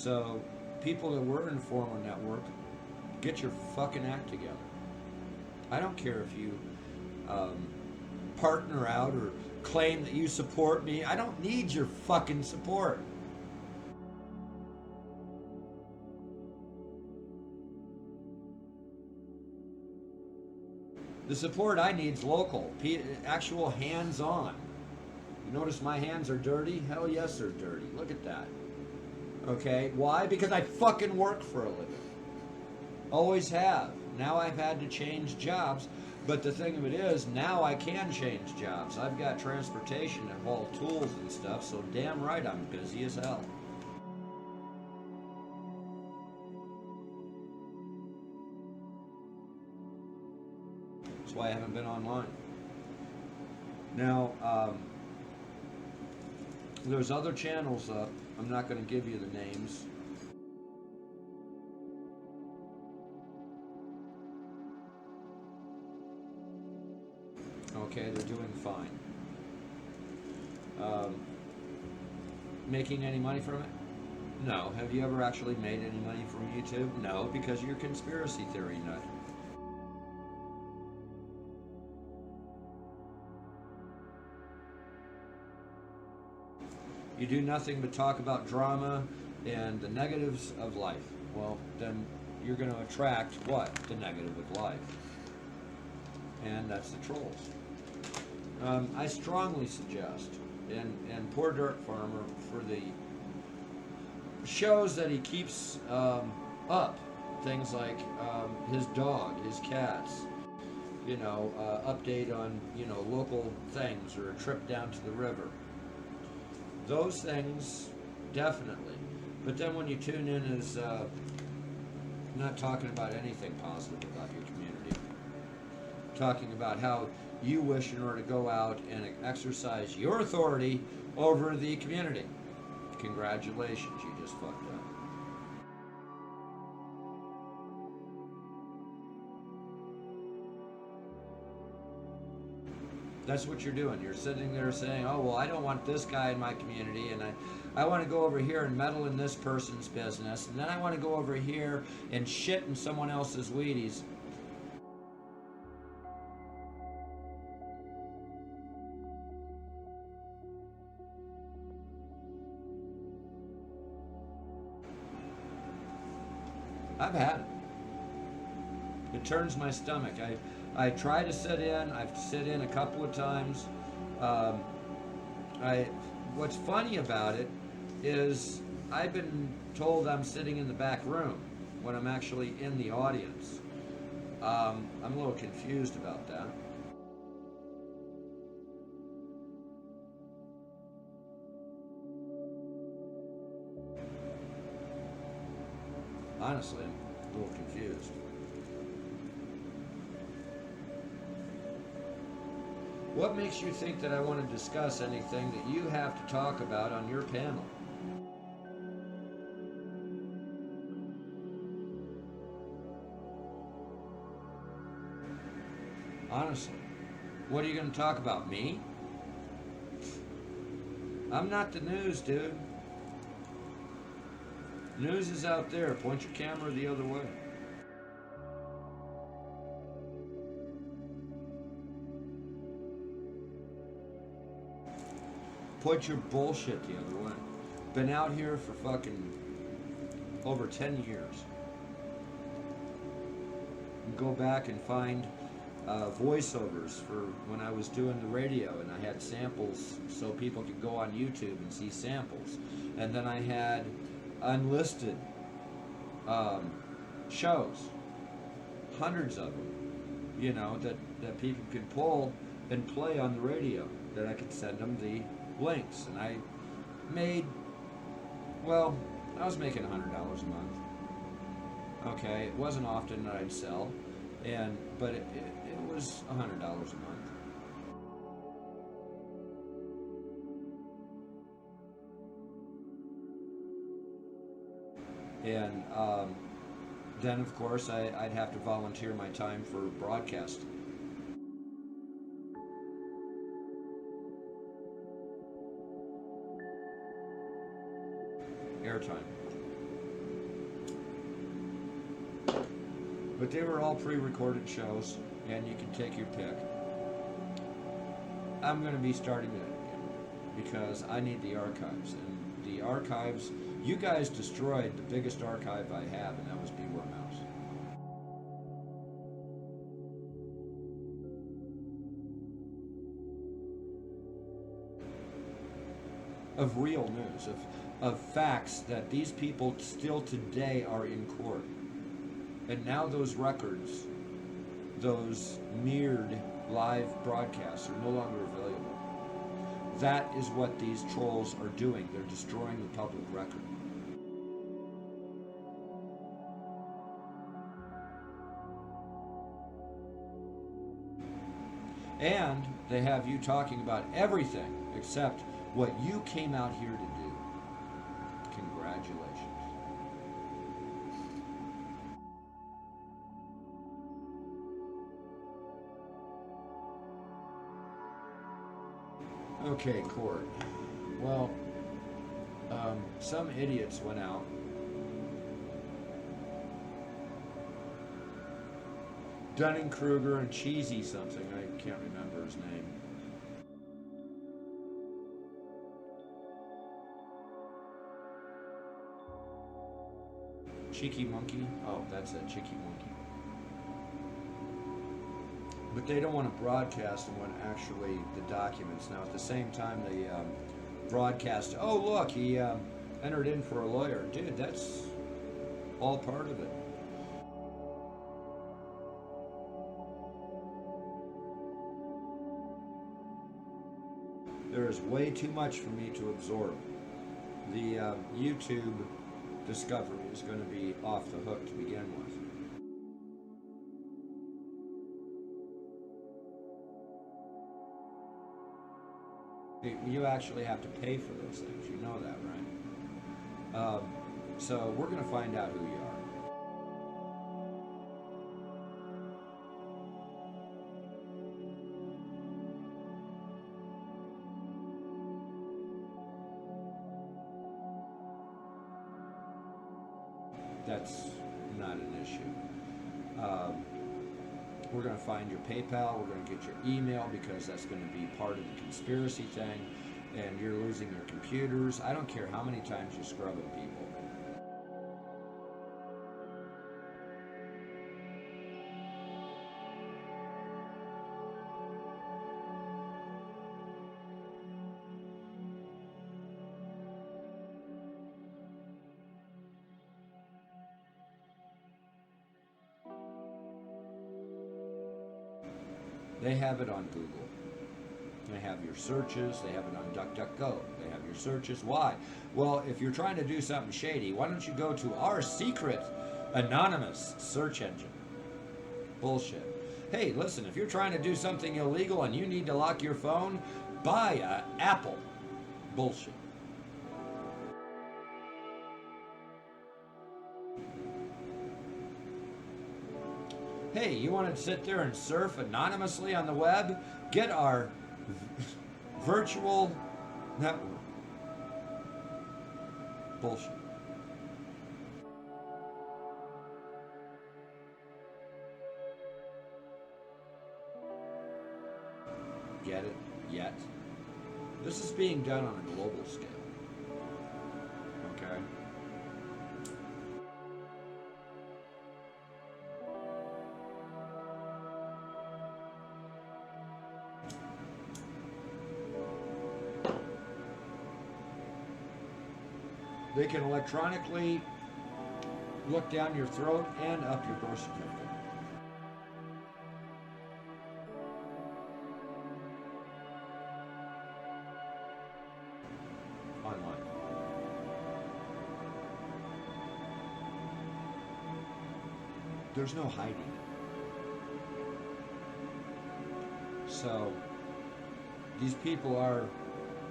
So, people that were in former network, get your fucking act together. I don't care if you partner out or claim that you support me. I don't need your fucking support. The support I need is local, actual hands-on. You notice my hands are dirty? Hell yes, they're dirty. Look at that. Okay, why? Because I fucking work for a living. Always have. Now I've had to change jobs, but the thing of it is, now I can change jobs. I've got transportation and haul tools and stuff, so damn right I'm busy as hell. That's why I haven't been online. Now, there's other channels up. I'm not going to give you the names. Okay, they're doing fine. Making any money from it? No. Have you ever actually made any money from YouTube? No, because you're a conspiracy theory nut. You do nothing but talk about drama and the negatives of life. Well, then you're going to attract what? The negative of life. And that's the trolls. I strongly suggest, and Poor Dirt Farmer, for the shows that he keeps up, things like his dog, his cats, update on, local things, or a trip down to the river. Those things, definitely. But then when you tune in as not talking about anything positive about your community, talking about how you wish in order to go out and exercise your authority over the community. Congratulations, you just fucked up. That's what you're doing. You're sitting there saying, oh, well, I don't want this guy in my community, and I want to go over here and meddle in this person's business, and then I want to go over here and shit in someone else's Wheaties. I've had it. It turns my stomach. I try to sit in. I've sit in a couple of times. What's funny about it is I've been told I'm sitting in the back room when I'm actually in the audience. I'm a little confused about that. Honestly, I'm a little confused. What makes you think that I want to discuss anything that you have to talk about on your panel? Honestly, what are you going to talk about? Me? I'm not the news, dude. News is out there. Point your camera the other way. Point your bullshit the other way. Been out here for fucking over 10 years. And go back and find voiceovers for when I was doing the radio, and I had samples so people could go on YouTube and see samples. And then I had unlisted shows, hundreds of them, that people could pull and play on the radio, that I could send them the links. And I made, well, I was making $100 a month. Okay, it wasn't often that I'd sell, but it was $100 a month. And then, of course, I'd have to volunteer my time for broadcasting. Airtime. But they were all pre-recorded shows, and you can take your pick. I'm going to be starting it again because I need the archives. And the archives, you guys destroyed the biggest archive I have, and that was Beware Mouse. Of real news, of facts that these people still today are in court. And now those records, those mirrored live broadcasts are no longer available. That is what these trolls are doing. They're destroying the public record. And they have you talking about everything except what you came out here to do. Congratulations. Okay, court. Well, some idiots went out. Dunning-Kruger and Cheesy something. I can't remember his name. Cheeky Monkey? Oh, that's it, Cheeky Monkey. But they don't want to broadcast them when actually the documents. Now, at the same time, they broadcast, oh, look, he entered in for a lawyer. Dude, that's all part of it. There is way too much for me to absorb. The YouTube discovery is going to be off the hook to begin with. You actually have to pay for those things. You know that, right? So we're going to find out who you are. That's not an issue. We're going to find your PayPal. We're going to get your email because that's going to be part of the conspiracy thing. And you're losing your computers. I don't care how many times you scrub at people. They have it on Google. They have your searches. They have it on DuckDuckGo. They have your searches. Why? Well, if you're trying to do something shady, why don't you go to our secret anonymous search engine? Bullshit. Hey, listen, if you're trying to do something illegal and you need to lock your phone, buy an Apple. Bullshit. Hey, you want to sit there and surf anonymously on the web? Get our virtual network. Bullshit. Get it? Yet? This is being done on a global scale. Okay? They can electronically look down your throat and up your birth certificate. Online. There's no hiding it. So, these people are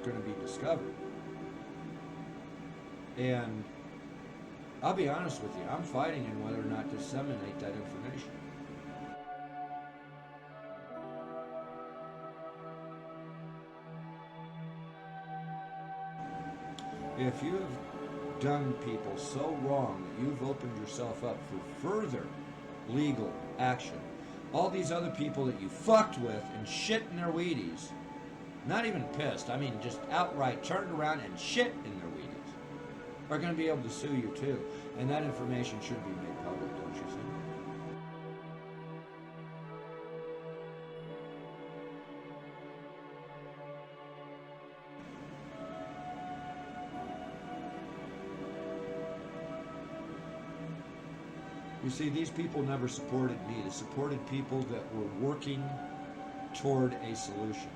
going to be discovered. And I'll be honest with you, I'm fighting in whether or not to disseminate that information. If you've done people so wrong that you've opened yourself up for further legal action. All these other people that you fucked with and shit in their Wheaties, not even pissed, I mean just outright turned around and shit in their Wheaties, are going to be able to sue you too. And that information should be made public, don't you think? You see, these people never supported me. They supported people that were working toward a solution.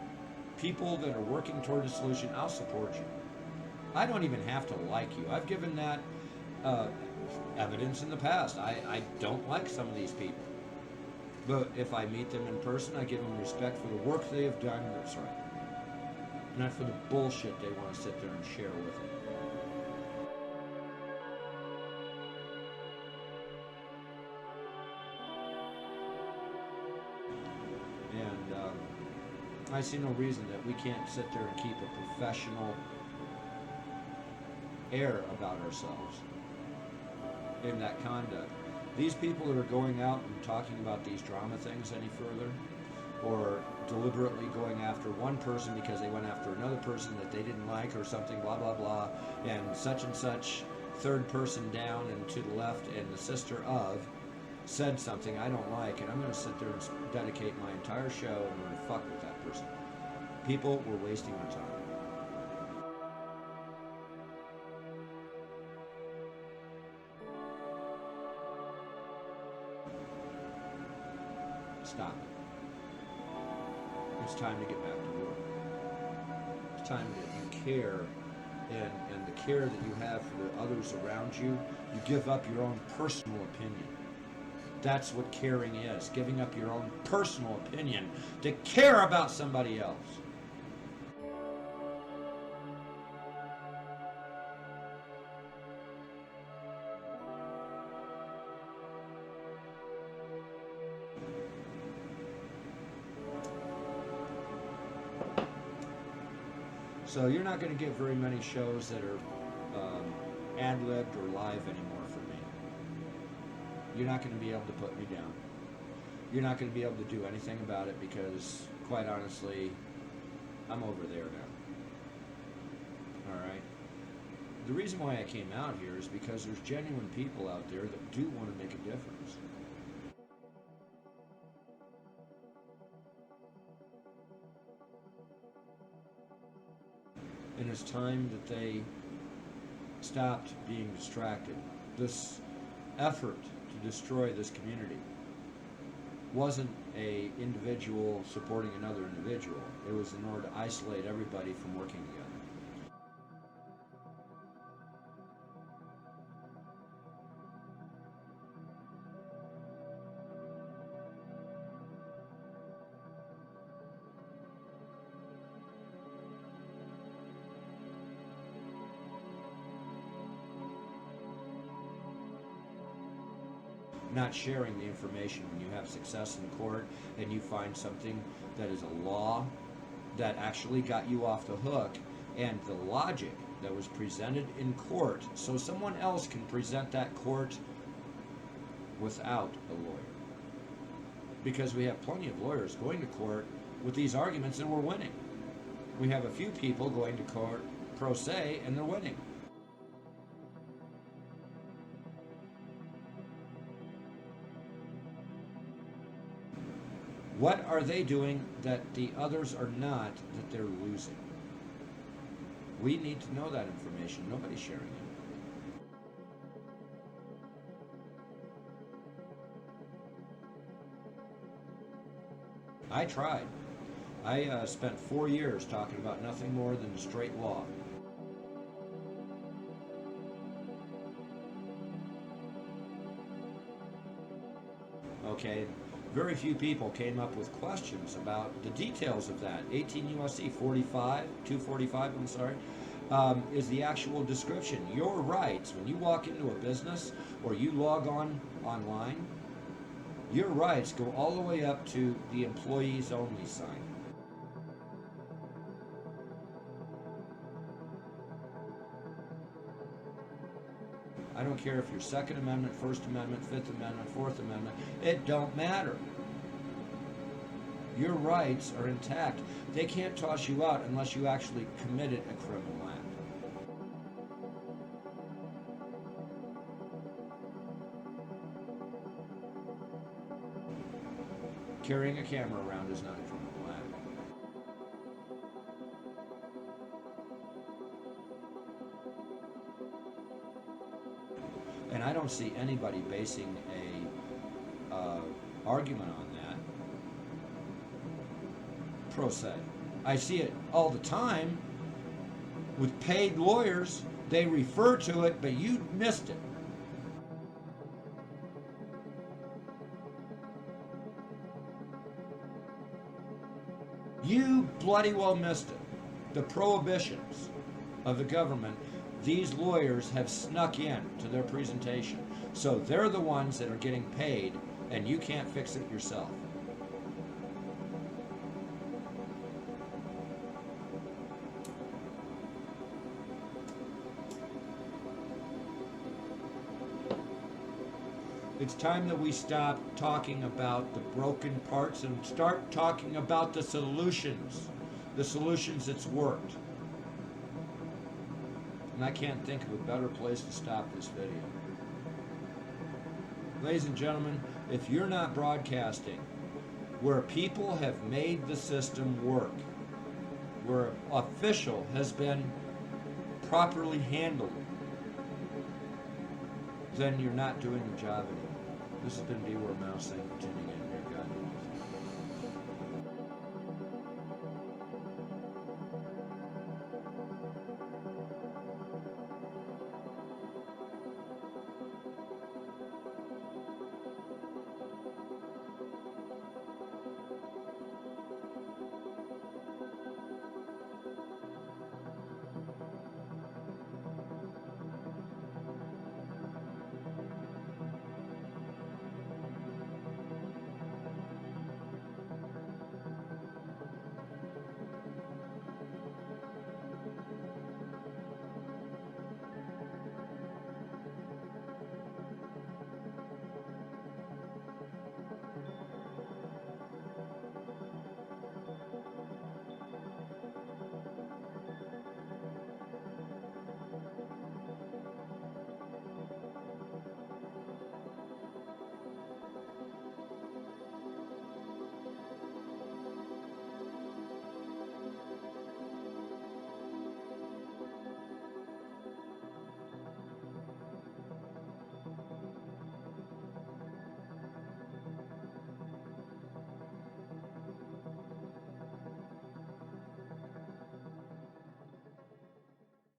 People that are working toward a solution, I'll support you. I don't even have to like you. I've given that evidence in the past. I don't like some of these people. But if I meet them in person, I give them respect for the work they have done that's right. Not for the bullshit they want to sit there and share with me. And I see no reason that we can't sit there and keep a professional air about ourselves in that conduct. These people that are going out and talking about these drama things any further, or deliberately going after one person because they went after another person that they didn't like or something, blah, blah, blah, and such, third person down and to the left and the sister of said something I don't like, and I'm going to sit there and dedicate my entire show in order to fuck with that person. People were wasting our time. Stop it. It's time to get back to work. It's time that you care, and the care that you have for the others around you, you give up your own personal opinion. That's what caring is, giving up your own personal opinion to care about somebody else. So you're not going to get very many shows that are ad-libbed or live anymore from me. You're not going to be able to put me down. You're not going to be able to do anything about it because, quite honestly, I'm over there now. Alright? The reason why I came out here is because there's genuine people out there that do want to make a difference. And it's time that they stopped being distracted. This effort to destroy this community wasn't an individual supporting another individual. It was in order to isolate everybody from working together. Not sharing the information when you have success in court and you find something that is a law that actually got you off the hook, and the logic that was presented in court so someone else can present that court without a lawyer. Because we have plenty of lawyers going to court with these arguments and we're winning. We have a few people going to court pro se and they're winning. What are they doing that the others are not, that they're losing? We need to know that information. Nobody's sharing it. I tried. I spent 4 years talking about nothing more than straight law. Okay. Very few people came up with questions about the details of that. 18 U.S.C. 245, is the actual description. Your rights, when you walk into a business or you log on online, your rights go all the way up to the employees only sign. I don't care if you're Second Amendment, First Amendment, Fifth Amendment, Fourth Amendment. It don't matter. Your rights are intact. They can't toss you out unless you actually committed a criminal act. Carrying a camera around is not a criminal act. And I don't see anybody basing a argument on that pro se. I see it all the time with paid lawyers. They refer to it, but you missed it. You bloody well missed it. The prohibitions of the government, these lawyers have snuck in to their presentation. So they're the ones that are getting paid, and you can't fix it yourself. It's time that we stop talking about the broken parts and start talking about the solutions that's worked. And I can't think of a better place to stop this video. Ladies and gentlemen, if you're not broadcasting where people have made the system work, where an official has been properly handled, then you're not doing the job anymore. This has been Beware Mouse. Thank you for tuning in.